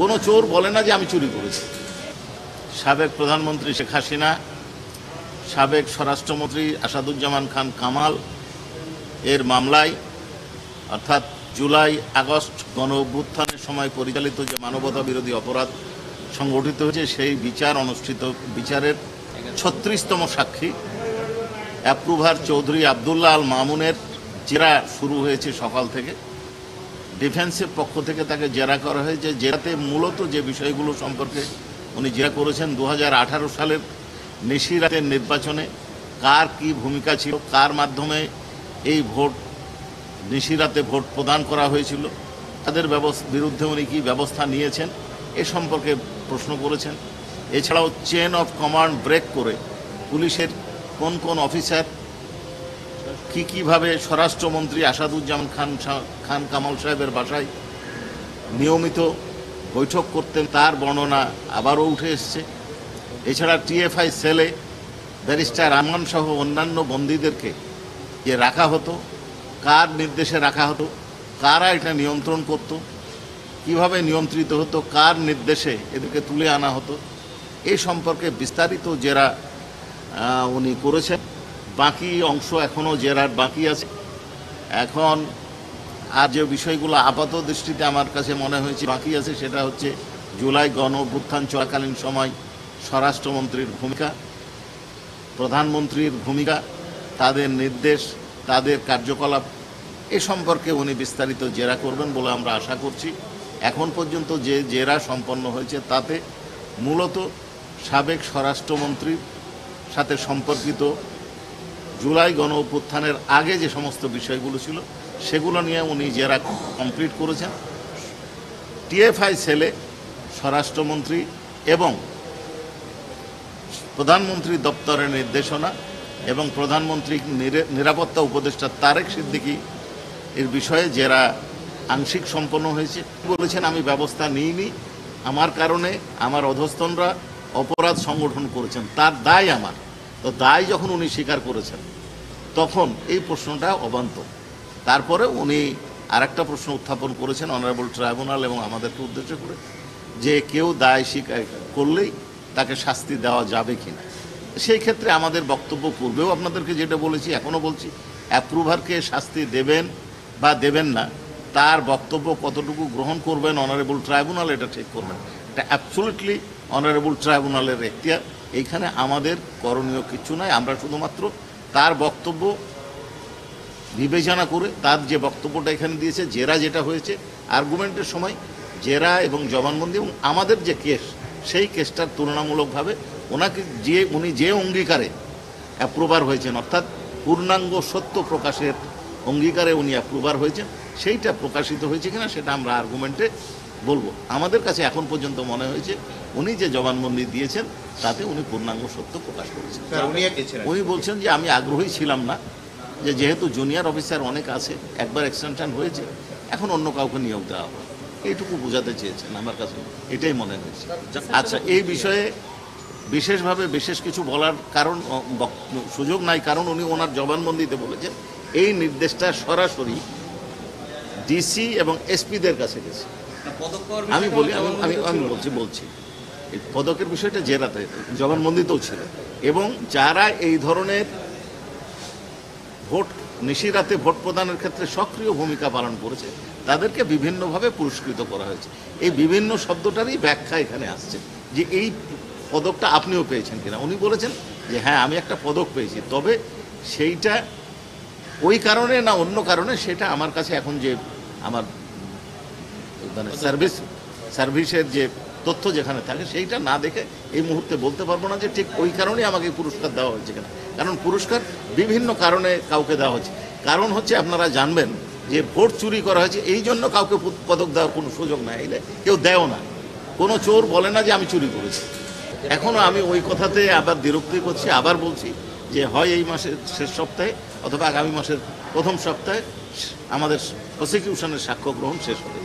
কোনো চোর বলে না যে আমি চুরি করেছি। সাবেক প্রধানমন্ত্রী শেখ হাসিনা, সাবেক স্বরাষ্ট্রমন্ত্রী আসাদুজ্জামান খান কামাল এর মামলায়, অর্থাৎ জুলাই আগস্ট গণ অভ্যুত্থানের সময় পরিচালিত যে মানবতা বিরোধী অপরাধ সংগঠিত হয়েছে, সেই বিচারের ৩৬তম সাক্ষী অ্যাপ্রুভার চৌধুরী আবদুল্লাহ আল মামুনের জেরা শুরু হয়েছে সকাল থেকে। ডিফেন্সের পক্ষ থেকে তাকে জেরা করা হয়েছে। জেরাতে মূলত যে বিষয়গুলো সম্পর্কে উনি জেরা করেছেন, 2018 সালের নিশিরাতের নির্বাচনে কার কি ভূমিকা ছিল, কার মাধ্যমে এই নিশিরাতে ভোট প্রদান করা হয়েছিল, তাদের বিরুদ্ধে উনি কী ব্যবস্থা নিয়েছেন এ সম্পর্কে প্রশ্ন করেছেন। এছাড়াও চেন অফ কমান্ড ব্রেক করে পুলিশের কোন কোন অফিসার কীভাবে স্বরাষ্ট্রমন্ত্রী আসাদুজ্জামান খান কামাল সাহেবের বাসায় নিয়মিত বৈঠক করতেন তার বর্ণনা আবারও উঠে এসছে। এছাড়া টিএফআই সেলে ব্যারিস্টার আমান সহ অন্যান্য বন্দীদেরকে যে রাখা হতো, কার নির্দেশে রাখা হতো, কারা এটা নিয়ন্ত্রণ করত, কিভাবে নিয়ন্ত্রিত হতো, কার নির্দেশে এদেরকে তুলে আনা হতো, এই সম্পর্কে বিস্তারিত জেরা উনি করেছেন। বাকি অংশ এখনও জেরার বাকি আছে। এখন আর যে বিষয়গুলো আপাত দৃষ্টিতে আমার কাছে মনে হয়েছে বাকি আছে, সেটা হচ্ছে জুলাই গণ অভ্যুত্থান চলাকালীন সময় স্বরাষ্ট্রমন্ত্রীর ভূমিকা, প্রধানমন্ত্রীর ভূমিকা, তাদের নির্দেশ, তাদের কার্যকলাপ এ সম্পর্কে উনি বিস্তারিত জেরা করবেন বলে আমরা আশা করছি। এখন পর্যন্ত যে জেরা সম্পন্ন হয়েছে তাতে মূলত সাবেক স্বরাষ্ট্রমন্ত্রীর সাথে সম্পর্কিত জুলাই গণ অভ্যুত্থানের আগে যে সমস্ত বিষয়গুলো ছিল সেগুলো নিয়ে উনি জেরা কমপ্লিট করেছেন। টিএফআই সেলে স্বরাষ্ট্রমন্ত্রী এবং প্রধানমন্ত্রী দপ্তরের নির্দেশনা এবং প্রধানমন্ত্রী নিরাপত্তা উপদেষ্টা তারেক সিদ্দিকী এর বিষয়ে জেরা আংশিক সম্পন্ন হয়েছে। বলেছেন আমি ব্যবস্থা নিইনি, আমার কারণে আমার অধস্তনরা অপরাধ সংগঠন করেছেন, তার দায় আমার। তো দায় যখন উনি স্বীকার করেছেন তখন এই প্রশ্নটা অবান্তর। তারপরে উনি আরেকটা প্রশ্ন উত্থাপন করেছেন অনারেবল ট্রাইব্যুনাল এবং আমাদেরকে উদ্দেশ্য করে, যে কেউ দায় স্বীকার করলেই তাকে শাস্তি দেওয়া যাবে কিনা। সেই ক্ষেত্রে আমাদের বক্তব্য পূর্বেও আপনাদেরকে যেটা বলেছি এখনও বলছি, অ্যাপ্রুভারকে শাস্তি দেবেন বা দেবেন না তার বক্তব্য কতটুকু গ্রহণ করবেন অনারেবল ট্রাইব্যুনাল এটা ঠিক করবেন। এটা অ্যাবসলিউটলি অনারেবল ট্রাইব্যুনালের এখতিয়ার। এইখানে আমাদের করণীয় কিছু নয়। আমরা শুধুমাত্র তার বক্তব্য বিবেচনা করে, তার যে বক্তব্যটা এখানে দিয়েছে, জেরা যেটা হয়েছে আর্গুমেন্টের সময় জেরা এবং জবানবন্দি এবং আমাদের যে কেস, সেই কেসটার তুলনামূলকভাবে উনি যে অঙ্গীকারে অ্যাপ্রুভার হয়েছেন, অর্থাৎ পূর্ণাঙ্গ সত্য প্রকাশের অঙ্গীকারে উনি অ্যাপ্রুভার হয়েছেন, সেইটা প্রকাশিত হয়েছে কিনা সেটা আমরা আর্গুমেন্টে বলবো। আমাদের কাছে এখন পর্যন্ত মনে হয়েছে উনি যে জবানবন্দি দিয়েছেন তাতে উনি পূর্ণাঙ্গ সত্য প্রকাশ করেছেন। উনি বলছেন যে আমি আগ্রহী ছিলাম না, যে যেহেতু জুনিয়র অফিসার অনেক আছে, একবার এক্সটেনশন হয়েছে, এখন অন্য কাউকে নিয়োগ দেওয়া হবে, এইটুকু বোঝাতে চেয়েছেন। আমার কাছে এটাই মনে হয়েছে। আচ্ছা, এই বিষয়ে বিশেষভাবে বিশেষ কিছু বলার সুযোগ নাই, কারণ উনি ওনার জবানবন্দিতে বলেছেন এই নির্দেশটা সরাসরি ডিসি এবং এসপিদের কাছে গেছে। আমি বলছি এই পদকের বিষয়টা জেরাতে জবানবন্দিতেও ছিল, এবং যারা এই ধরনের নিশিরাতে ভোট প্রদানের ক্ষেত্রে সক্রিয় ভূমিকা পালন করেছে তাদেরকে বিভিন্নভাবে পুরস্কৃত করা হয়েছে। এই বিভিন্ন শব্দটারই ব্যাখ্যা এখানে আসছে, যে এই পদকটা আপনিও পেয়েছেন কিনা। উনি বলেছেন যে হ্যাঁ আমি একটা পদক পেয়েছি, তবে সেইটা ওই কারণে না অন্য কারণে সেটা আমার কাছে এখন যে আমার মানে সার্ভিসের যে তথ্য যেখানে থাকে সেইটা না দেখে এই মুহূর্তে বলতে পারবো না যে ঠিক ওই কারণেই আমাকে পুরস্কার দেওয়া হয়েছে কিনা। কারণ পুরস্কার বিভিন্ন কারণে কাউকে দেওয়া হচ্ছে। কারণ হচ্ছে আপনারা জানবেন যে ভোট চুরি করা হয়েছে, এই জন্য কাউকে পদক দেওয়ার কোনো সুযোগ নাই, এলে কেউ দেও না। কোনো চোর বলে না যে আমি চুরি করেছি। এখনও আমি ওই কথাতে আবার বিরক্তি করছি, আবার বলছি যে হয় এই মাসের শেষ সপ্তাহে অথবা আগামী মাসের প্রথম সপ্তাহে আমাদের প্রসিকিউশনের সাক্ষ্য গ্রহণ শেষ হবে।